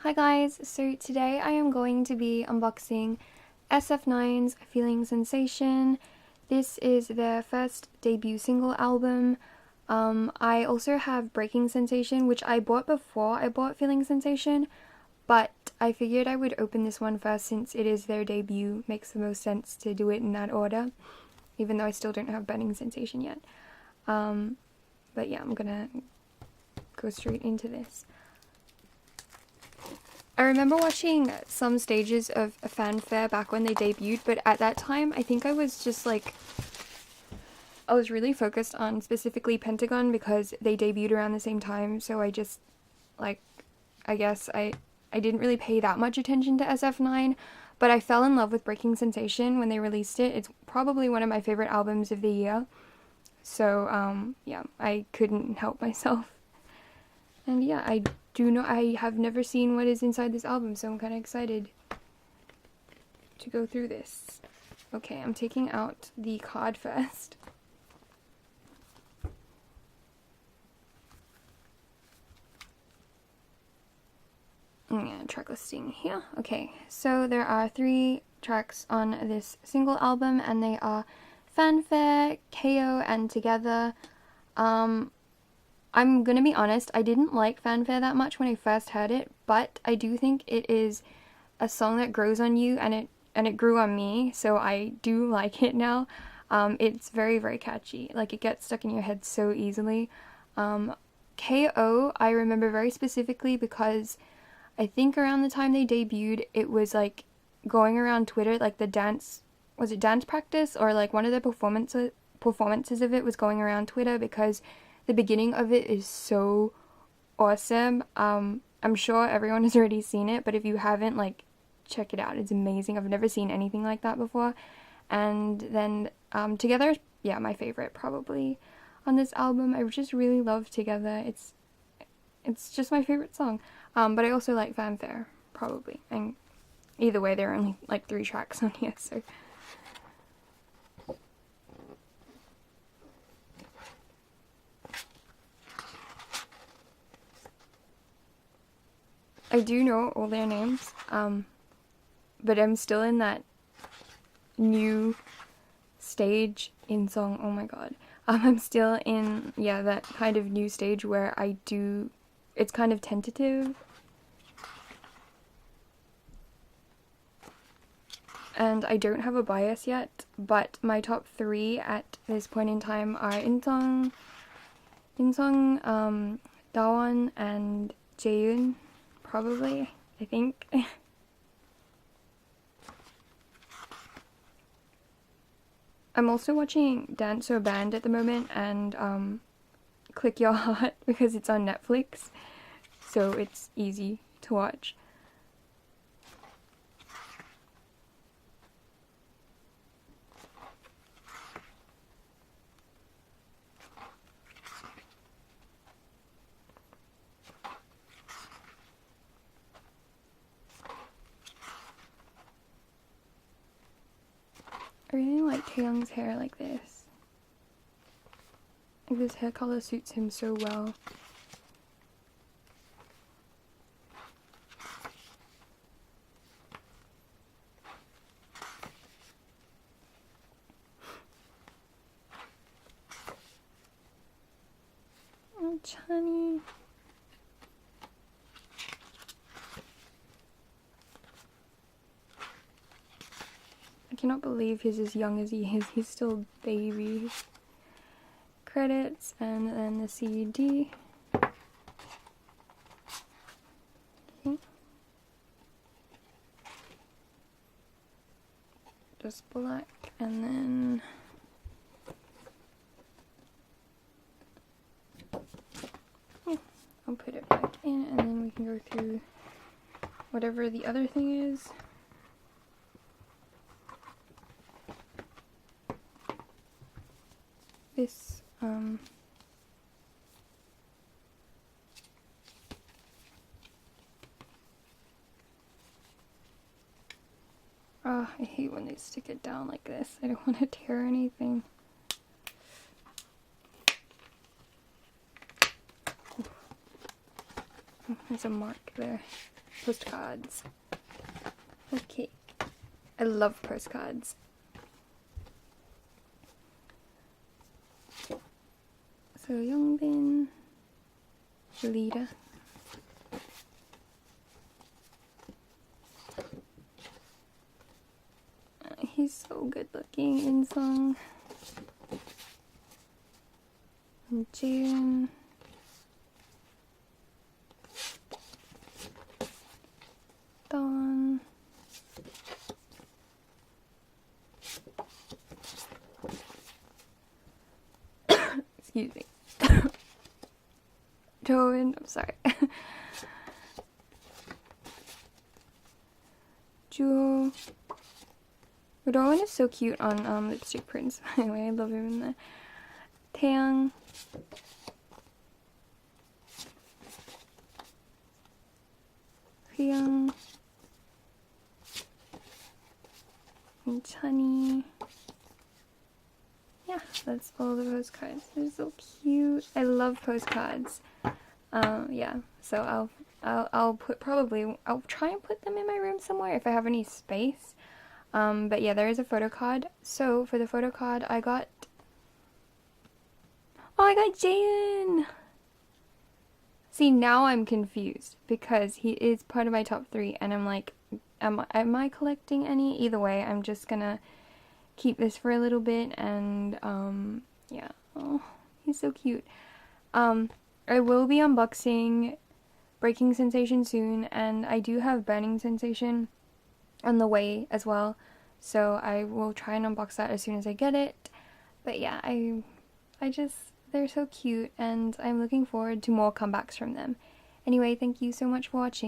Hi guys, so today I am going to be unboxing SF9's Feeling Sensation. This is their first debut single album. I also have Breaking Sensation, which I bought before I bought Feeling Sensation, but I figured I would open this one first since it is their debut. Makes the most sense to do it in that order, even though I still don't have Burning Sensation yet. But yeah, I'm gonna go straight into this. I remember watching some stages of a fanfare back when they debuted, but at that time, I think I was just like, I was really focused on specifically Pentagon because they debuted around the same time, so I just, like, I guess I didn't really pay that much attention to SF9, but I fell in love with Breaking Sensation when they released it. It's probably one of my favorite albums of the year, so, yeah, I couldn't help myself. And yeah, I have never seen what is inside this album, so I'm kind of excited to go through this. Okay, I'm taking out the card first. Track listing here. Okay, so there are 3 tracks on this single album, and they are Fanfare, KO, and Together. I'm gonna be honest, I didn't like Fanfare that much when I first heard it, but I do think it is a song that grows on you, and it grew on me, so I do like it now. It's very, very catchy. Like, it gets stuck in your head so easily. KO, I remember very specifically because I think around the time they debuted, it was like going around Twitter, like the dance, was it dance practice, or like one of the performances of it was going around Twitter because the beginning of it is so awesome. I'm sure everyone has already seen it, but if you haven't, like, check it out. It's amazing. I've never seen anything like that before. And then Together, yeah, my favorite probably on this album. I just really love Together. It's just my favorite song. But I also like Fanfare, probably. And either way, there are only like 3 tracks on here, so. I do know all their names, but I'm still in that new stage in song. Oh my god. I'm still in, yeah, that kind of new stage where it's kind of tentative. And I don't have a bias yet, but my top 3 at this point in time are Insong, Daewon, and Jaeyoon. Probably, I think. I'm also watching Dance or Band at the moment, and Click Your Heart because it's on Netflix, so it's easy to watch. I really like Taeyong's hair like this. Like, this hair color suits him so well. Oh, Chani. I cannot believe he's as young as he is. He's still a baby. Credits, and then the CD. Okay. Just black, and then I'll put it back in, and then we can go through whatever the other thing is. This, oh, I hate when they stick it down like this. I don't want to tear anything. There's a mark there. Postcards. Okay. I love postcards. So Youngbin, Lita. He's so good looking in song. And June. Dawn. Excuse me. Rowoon, I'm sorry. Jewel. Rowoon is so cute on Lipstick Prince, by the way. I love him in there. Taeyang. Hyung. And Chunny. Yeah, that's all the postcards. They're so cute. I love postcards. Yeah, so I'll try and put them in my room somewhere if I have any space. But yeah, there is a photo card. So for the photo card, I got Jaden. See, now I'm confused because he is part of my top 3, and I'm like, am I collecting any? Either way, I'm just gonna keep this for a little bit, and yeah. Oh, he's so cute. I will be unboxing Breaking Sensation soon, and I do have Burning Sensation on the way as well, so I will try and unbox that as soon as I get it. But yeah, they're so cute, and I'm looking forward to more comebacks from them. Anyway, thank you so much for watching.